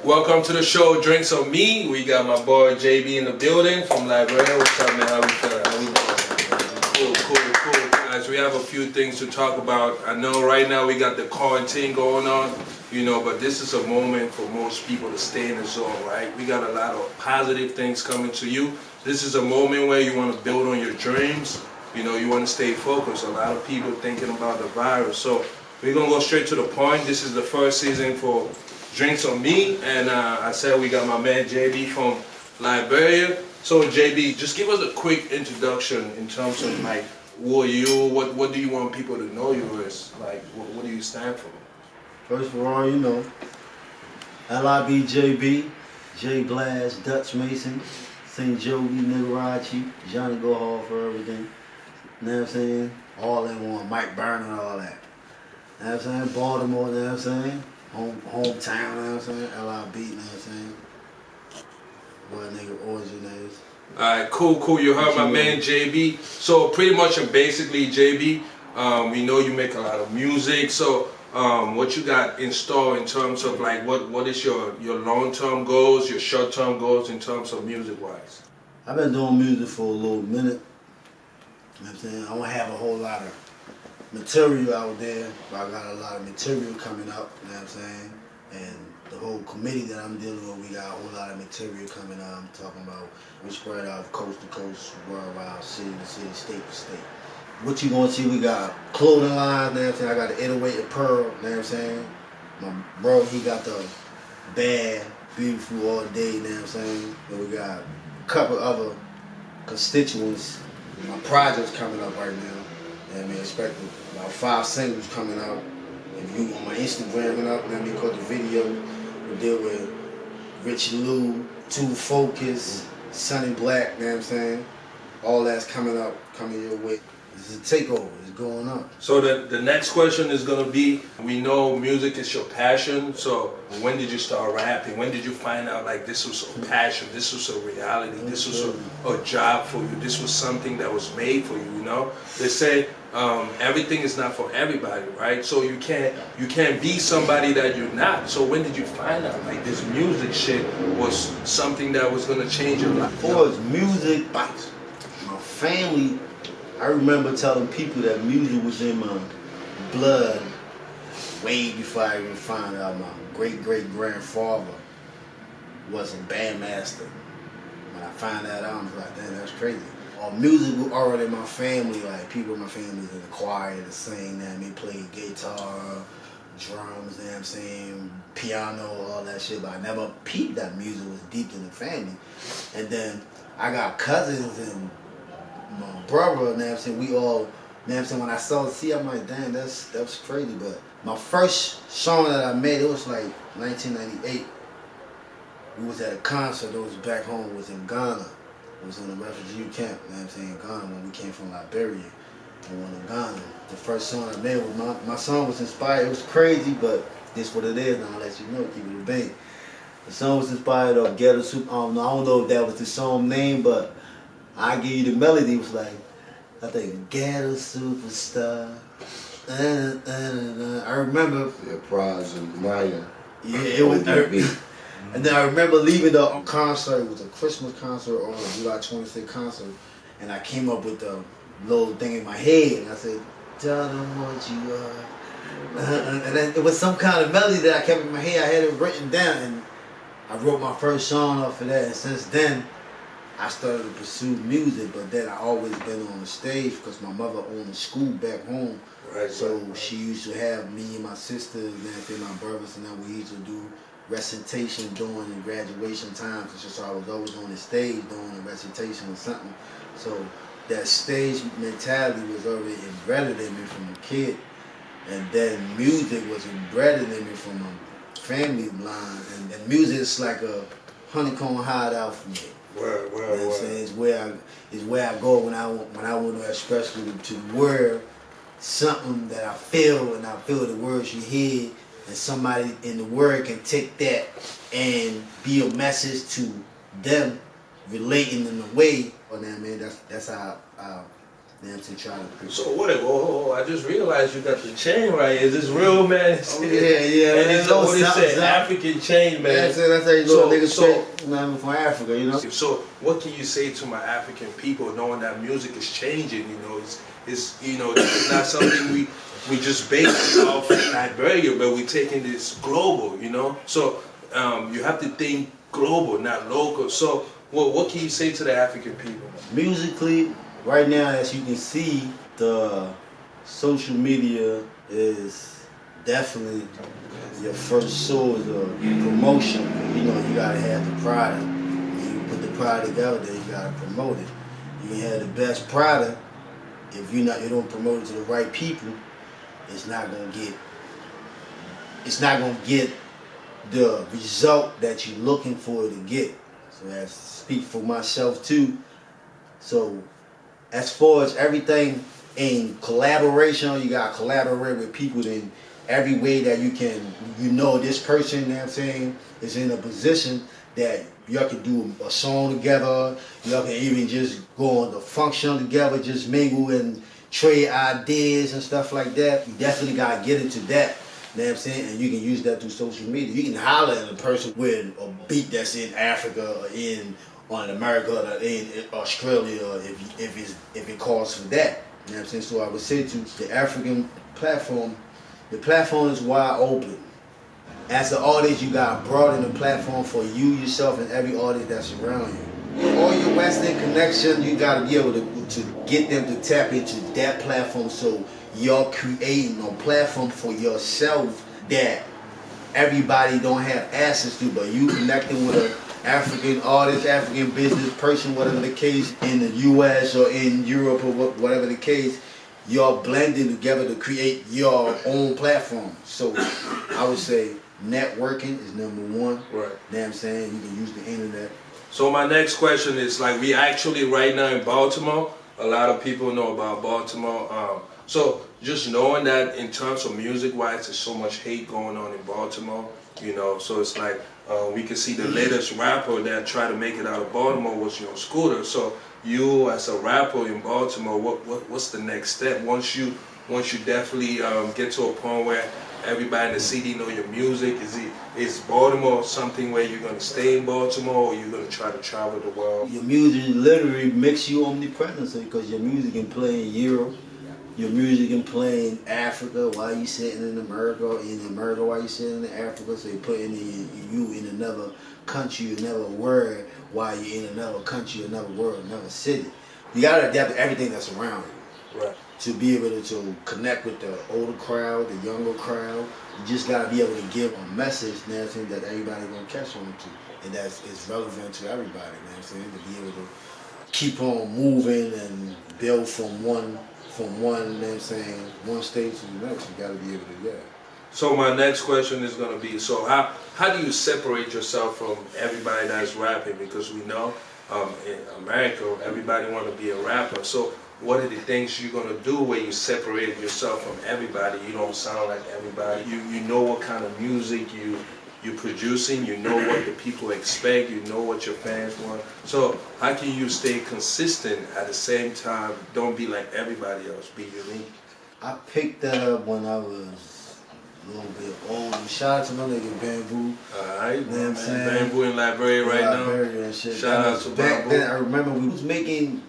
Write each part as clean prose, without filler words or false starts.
Welcome to the show, Drinks on Me. We got my boy JB in the building from Liberia. What's up, man? How we feeling? Cool. Guys, we have a few things to talk about. I know right now we got the quarantine going on, but this is a moment for most people to stay in the zone, right? We got a lot of positive things coming to you. This is a moment where you want to build on your dreams. You want to stay focused. A lot of people thinking about the virus. So we're going to go straight to the point. This is the first season for Drinks on Me. And I said we got my man JB from Liberia. So JB, just give us a quick introduction in terms of like, who are you? What do you want people to know you as? Like, what do you stand for? First of all, LIBJB, J Blast, Dutch Mason, St. Joey, Nigarachi, Johnny Go Hard for everything. You know what I'm saying? All in one, Mike Burner and all that. You know what I'm saying? Baltimore, you know what I'm saying? Hometown, you know what I'm saying? LIB, you know what I'm saying? What nigga origin is. Alright, cool. You heard my man JB. So pretty much and basically JB, we know you make a lot of music. So what you got in store in terms of like what is your long-term goals, your short-term goals in terms of music-wise? I've been doing music for a little minute. You know what I'm saying? I don't have a whole lot of material out there, but I got a lot of material coming up, you know what I'm saying? And the whole committee that I'm dealing with, we got a whole lot of material coming up. I'm talking about we spread out coast to coast, worldwide, city to city, state to state. What you gonna see, we got clothing lines, you know what I'm saying? I got the 808 Pearl, you know what I'm saying? My bro, he got the Bad, Beautiful All Day, you know what I'm saying? And we got a couple other constituents. My project's coming up right now. I mean, expect about 5 singles coming out. If you on my Instagram and up, I mean, caught the video. We deal with Richie Lou, Too Focus, Sonny Black, you know what I'm saying? All that's coming up, coming your way. This is a takeover, it's going on. So the next question is gonna be, we know music is your passion, so when did you start rapping? When did you find out like this was a passion, this was a reality, this was a job for you, this was something that was made for you, They say everything is not for everybody, right? So you can't be somebody that you're not. So when did you find out like this music shit was something that was gonna change your life? As far as music, my family, I remember telling people that music was in my blood way before I even found out my great-great-grandfather was a bandmaster. When I found that out, I was like, damn, that's crazy. Music was already in my family, like people in my family was in the choir to sing, and they played guitar, drums, you know what I'm saying, piano, all that shit, but I never peeped that music was deep in the family. And then I got cousins and my brother, you know what I'm saying, we all, you know what I'm saying, when I saw see, I'm like, damn, that's crazy. But my first song that I made, it was like 1998. We was at a concert, it was back home, it was in Ghana. It was in a refugee camp, you know what I'm saying, in Ghana, when we came from Liberia. And went to Ghana. The first song I made was, my song was inspired, it was crazy, but this what it is, and I'll let you know, keep it a bang. The song was inspired of Ghetto Super, I don't know if that was the song name, but I give you the melody. It was like, I think, Ghetto Superstar. I remember. Yeah, Prize and Maya. Yeah, it was. And then I remember leaving the concert. It was a Christmas concert or a July 26th concert. And I came up with the little thing in my head. And I said, tell them what you are. And then it was some kind of melody that I kept in my head. I had it written down. And I wrote my first song off of that. And since then, I started to pursue music, but then I always been on the stage because my mother owned a school back home. Right. So she used to have me and my sister and then my brothers, and then we used to do recitation during the graduation time. So I was always on the stage doing a recitation or something. So that stage mentality was already embedded in me from a kid. And then music was embedded in me from a family line. And music is like a honeycomb hideout for me. Word. You know what I'm saying? It's where I go when I want to express to the world something that I feel, and I feel the words you hear, and somebody in the world can take that and be a message to them, relating in a way. You know what I mean? That's how Then to try to So what? Oh, I just realized you got the chain right. Is this real, man? Oh, yeah. And it's what it said, African chain, man. That's how you So- know niggas so- straight. I'm from Africa, you know. So what can you say to my African people, knowing that music is changing? You know, it's you know, it's not something we just base off Liberia, but we're taking this global. You know, so you have to think global, not local. So what can you say to the African people? Musically, right now, as you can see, the social media is definitely your first source of promotion. You know, you gotta have the product. When you put the product together, then you gotta promote it. You can have the best product. If you don't promote it to the right people, it's not gonna get the result that you're looking for to get. So I speak for myself too. So as far as everything in collaboration, you gotta collaborate with people in every way that you can. You know this person, you know what I'm saying, is in a position that y'all can do a song together. Y'all can even just go on the function together, just mingle and trade ideas and stuff like that. You definitely gotta get into that. You know what I'm saying? And you can use that through social media. You can holler at a person with a beat that's in Africa or in America or in Australia, or if it calls for that. You know what I'm saying? So I would say to the African platform, the platform is wide open. As an artist, you got to broaden the platform for you, yourself, and every artist that's around you. All your Western connections, you got to be able to get them to tap into that platform, so you're creating a platform for yourself that everybody don't have access to, but you connecting with an African artist, African business person, whatever the case, in the US or in Europe or whatever the case, you're blending together to create your own platform. So I would say networking is number one. Right. You know what I'm saying? You can use the internet. So my next question is, like, we actually right now in Baltimore, a lot of people know about Baltimore. So just knowing that in terms of music-wise, there's so much hate going on in Baltimore, you know, so it's like we can see the latest rapper that tried to make it out of Baltimore was Young Scooter. So you as a rapper in Baltimore, what's the next step? Once you definitely get to a point where everybody in the city know your music, is Baltimore something where you're gonna stay in Baltimore, or you're gonna try to travel the world? Your music literally makes you omnipresent, because your music can play in Europe, your music can play in Africa while you sitting in America, or in America while you sitting in Africa. So you're putting you in another country, another world, while you're in another country, another world, another city. You gotta adapt to everything that's around you. Right. To be able to connect with the older crowd, the younger crowd. You just gotta be able to give a message, you know what I'm saying, that everybody gonna catch on to, and that's it's relevant to everybody, you know what I'm saying, to be able to keep on moving and build from one, you know what I'm saying, one stage to the next. You gotta be able to do that. So my next question is gonna be, so how do you separate yourself from everybody that's rapping? Because we know in America, everybody want to be a rapper. So what are the things you're gonna do where you separate yourself from everybody? You don't sound like everybody. You know what kind of music you're producing. You know what the people expect. You know what your fans want. So how can you stay consistent at the same time? Don't be like everybody else. Be unique. I picked that up when I was a little bit older. Shout out to my nigga Bamboo. Alright, You know what I'm saying? Bamboo in Liberia right now. Liberia and shit. Shout That out was to back Bamboo. then. I remember we was making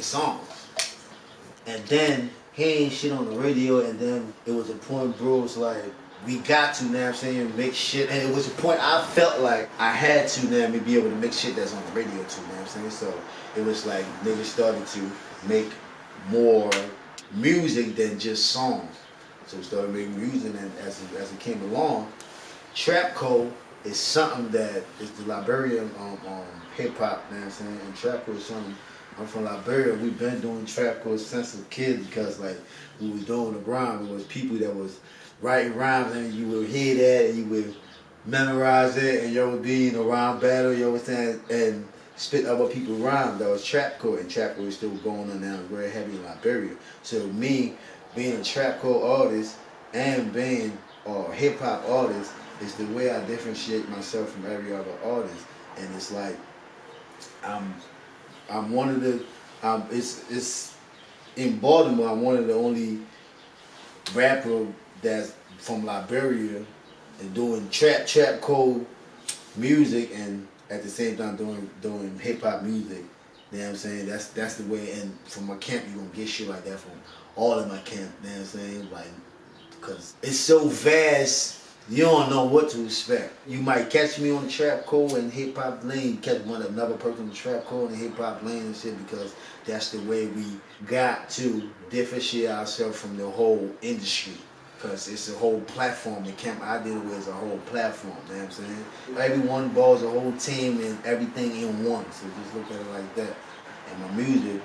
songs, and then he ain't shit on the radio, and then it was a point, bro, it's like, we got to, now I'm saying, make shit, and it was a point I felt like I had to now be able to make shit that's on the radio too, now I'm saying, so it was like niggas started to make more music than just songs, so we started making music, and as it came along, Trapco is something that is the Liberian hip hop, you know what I'm saying, and Trapco is something. I'm from Liberia. We've been doing trapcore since a kid, because like we was doing the rhyme. It was people that was writing rhymes, and you would hear that and you would memorize it, and you would be in a rhyme battle, you know what I'm saying, and spit other people's rhymes. That was trapcore, and trapcore is still going on now, very heavy in Liberia. So me being a trapcore artist and being a hip hop artist is the way I differentiate myself from every other artist, and it's like I'm one of the It's in Baltimore. I'm one of the only rapper that's from Liberia and doing trap code music and at the same time doing hip hop music. You know what I'm saying? That's the way. And from my camp, you gonna get shit like that from all of my camp. You know what I'm saying? Like, cause it's so vast. You don't know what to expect. You might catch me on the trap code and hip hop lane. You catch another person on the trap code and hip hop lane and shit because that's the way we got to differentiate ourselves from the whole industry. Cause it's a whole platform. The camp I deal with is a whole platform. You know what I'm saying? Everyone balls a whole team and everything in one. So just look at it like that. And my music,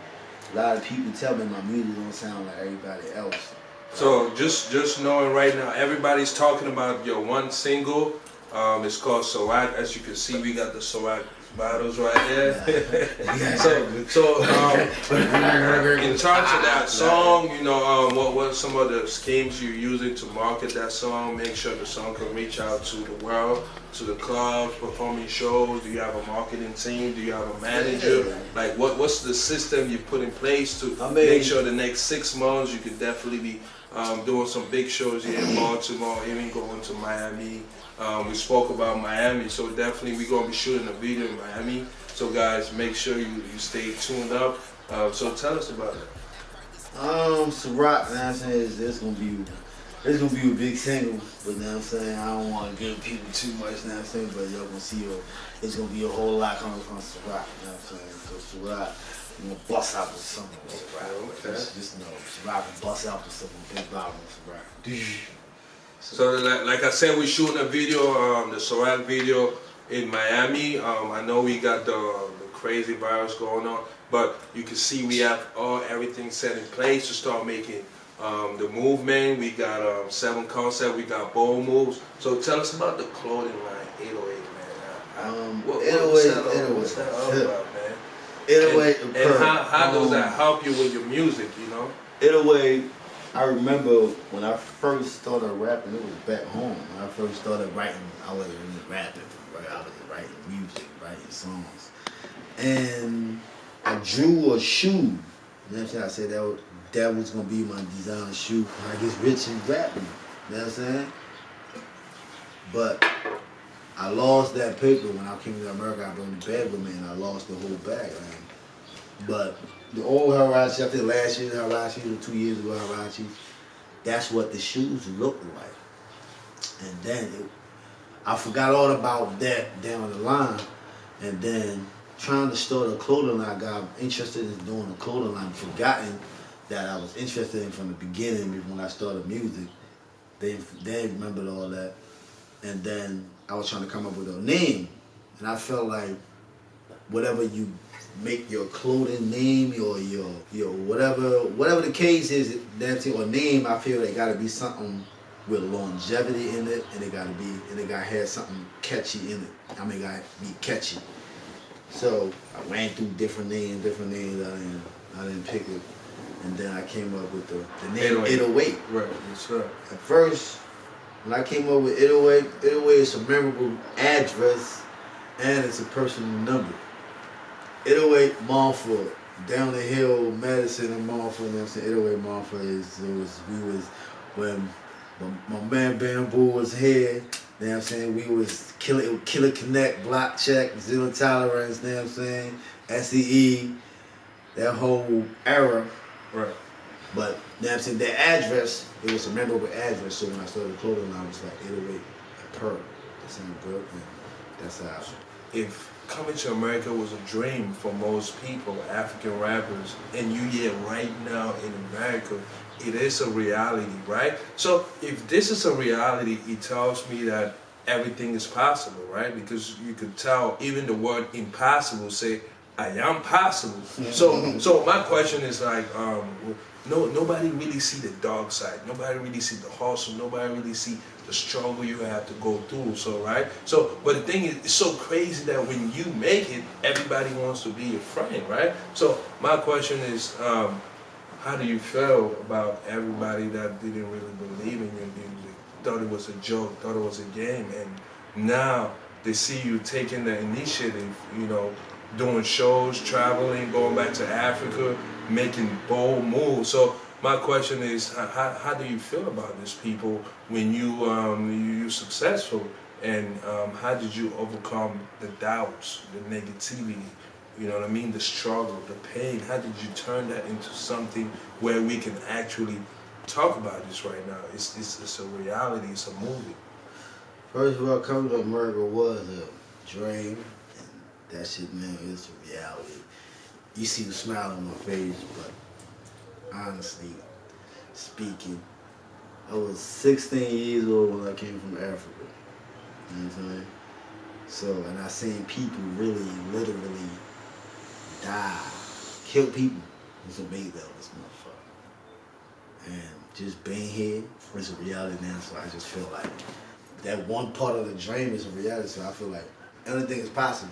a lot of people tell me my music don't sound like everybody else. So just knowing right now, everybody's talking about your one single. It's called Ciroc. As you can see, we got the Ciroc bottles right there. so in terms of that song, you know, what some of the schemes you're using to market that song? Make sure the song can reach out to the world, to the clubs, performing shows. Do you have a marketing team? Do you have a manager? Like, what's the system you put in place to make sure the next 6 months you could definitely be doing some big shows here in Baltimore, even going to Miami. We spoke about Miami, so definitely we're going to be shooting a video in Miami. So guys, make sure you stay tuned up. So tell us about it. Ciroc, you know what I'm saying, it's gonna be a big single, but you know what I'm saying, I don't want to give people too much, you know what I'm saying, but y'all gonna see it's gonna be a whole lot coming from Ciroc, you know what I'm saying. So Ciroc, I'm gonna bust out with something with Ciroc. Okay. Just know, Ciroc can bust out with something big bottle with Ciroc. So like I said, we're shooting a video, the Ciroc video in Miami. I know we got the crazy virus going on, but you can see we have everything set in place to start making the movement. We got 7 concept, we got bold moves. So tell us about the clothing line, 808, man. What's that all about, man? 808 and how does that help you with your music, you know? 808, I remember when I first started rapping, it was back home. When I first started writing, I wasn't really rapping, right? I was writing music, writing songs. And I drew a shoe. You know what I'm saying? I said that was gonna be my designer shoe when I get rich and rapping. You know what I'm saying? But I lost that paper when I came to America. I brought the bag with me and I lost the whole bag, man. But the old Huarache, I think last year Huarache, or 2 years ago Huarache, that's what the shoes looked like. And then I forgot all about that down the line. And then trying to start a clothing line, I got interested in doing a clothing line, forgotten that I was interested in from the beginning when I started music. They remembered all that. And then I was trying to come up with a name. And I felt like whatever you make your clothing name or your whatever the case is, or name, I feel it gotta be something with longevity in it, and it gotta have something catchy in it. I mean, it gotta be catchy. So I ran through different names. I didn't pick it, and then I came up with the name 808. Right, that's right. At first, when I came up with 808, 808 is a memorable address, and it's a personal number. 808 Montfort, down the hill, Madison and Montfort. You know what I'm saying? 808 Montfort when my man Bamboo was here. You know what I'm saying? We was Killer Connect, Block Check, Zero Tolerance. You know what I'm saying? SEE, that whole era. Right. But you know what I'm saying? That address, it was a memorable address. So when I started the clothing line, I was like 808 at Pearl. That sounded good, and that's how. If coming to America was a dream for most people, African rappers, and right now in America, it is a reality, right? So if this is a reality, it tells me that everything is possible, right? Because you could tell even the word impossible say, I am possible. So my question is like, nobody really see the dark side. Nobody really see the hustle. Nobody really see the struggle you have to go through. So right. So, but the thing is, it's so crazy that when you make it, everybody wants to be your friend, right? So my question is, how do you feel about everybody that didn't really believe in your music, thought it was a joke, thought it was a game, and now they see you taking the initiative, you know, doing shows, traveling, going back to Africa, making bold moves. So my question is, how do you feel about these people when you're successful, and how did you overcome the doubts, the negativity, you know what I mean, the struggle, the pain? How did you turn that into something where we can actually talk about this right now? It's a reality, it's a movie. First of all, coming to America was a dream, and that shit, man, is a reality. You see the smile on my face, but honestly speaking, I was 16 years old when I came from Africa. You know what I'm saying? So, and I seen people really, literally die, kill people. It's a big deal, this motherfucker. And just being here is a reality now, so I just feel like that one part of the dream is a reality, so I feel like anything is possible.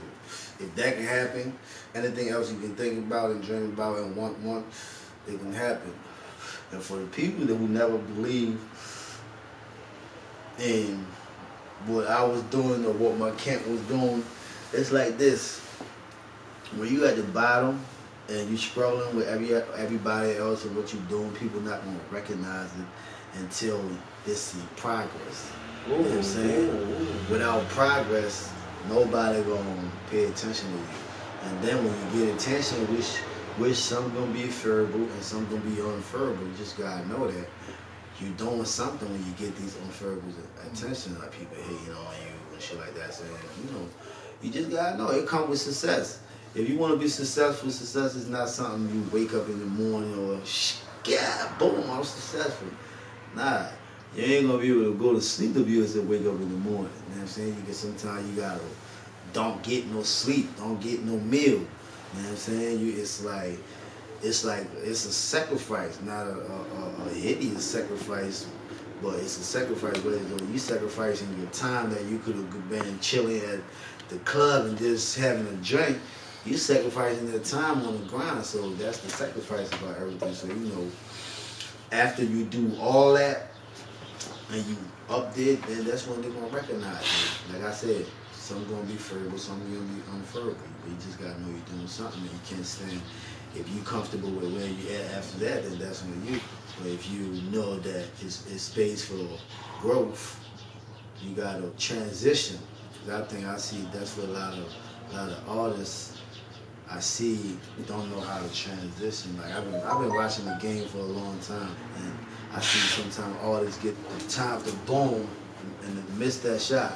If that can happen, anything else you can think about and dream about and want, it can happen. And for the people that would never believe in what I was doing or what my camp was doing, it's like this. When you at the bottom and you scrolling with everybody else and what you're doing, people not gonna recognize it until they see progress. You know what I'm saying? Without progress, nobody gonna pay attention to you. And then when you get attention, which some gonna be favorable and some gonna be unfavorable, you just gotta know that you're doing something when you get these unfavorable attention, like people hating on you and shit like that. So, you know, you just gotta know it comes with success. If you want to be successful, success is not something you wake up in the morning or yeah, boom, I'm successful. Nah, you ain't gonna be able to go to sleep if you just wake up in the morning. You know what I'm saying? You get sometimes you gotta don't get no sleep, don't get no meal. You know what I'm saying? It's a sacrifice, not a hideous sacrifice, but it's a sacrifice. But you sacrificing your time that you could have been chilling at the club and just having a drink. You sacrificing the time on the grind, so that's the sacrifice about everything. So you know, after you do all that and you up there, then that's when they're gonna recognize you. Like I said, some gonna be favorable, some gonna be unfavorable. But you just gotta know you're doing something, and you can't stand. If you're comfortable with where you at after that, then that's on you. But if you know that it's space for growth, you gotta transition. Cause I think I see that's what a lot of artists I see don't know how to transition. Like I've been watching the game for a long time, and I see sometimes artists get the time to boom and miss that shot.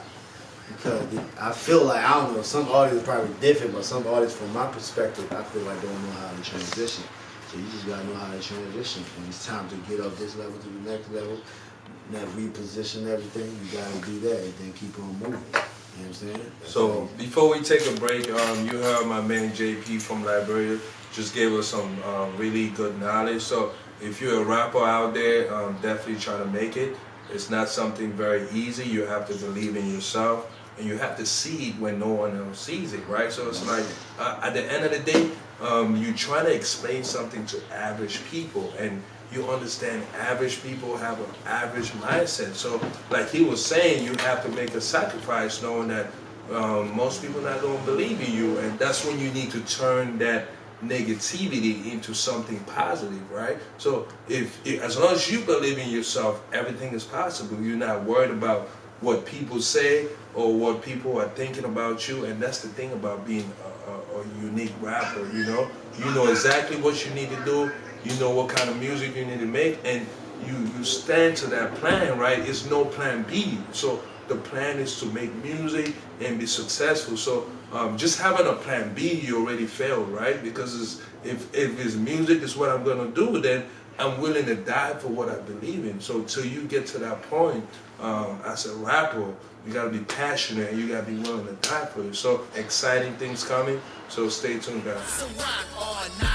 Because I feel like, I don't know, some artists are probably different, but some artists from my perspective, I feel like don't know how to transition. So you just gotta know how to transition. When it's time to get up this level to the next level, that reposition everything, you gotta do that and then keep on moving. You know what I'm saying? So before we take a break, you heard my man JP from Liberia just gave us some really good knowledge. So if you're a rapper out there, definitely try to make it. It's not something very easy. You have to believe in yourself, and you have to see it when no one else sees it, right? So it's like, at the end of the day, you try to explain something to average people, and you understand average people have an average mindset. So like he was saying, you have to make a sacrifice knowing that most people not going to believe in you, and that's when you need to turn that negativity into something positive, right? So if as long as you believe in yourself, everything is possible. You're not worried about what people say or what people are thinking about you, and that's the thing about being a unique rapper. You know exactly what you need to do. You know what kind of music you need to make, and you stand to that plan, right? It's no plan B. So the plan is to make music and be successful. So just having a plan B, you already failed, right? Because if it's music is what I'm gonna do, then I'm willing to die for what I believe in. So till you get to that point, as a rapper, you gotta be passionate and you gotta be willing to die for it. So exciting things coming. So stay tuned, guys.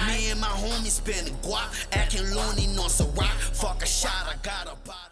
Me and my homies spin the guap, acting loony on some rock. Fuck a shot, I got a bottle.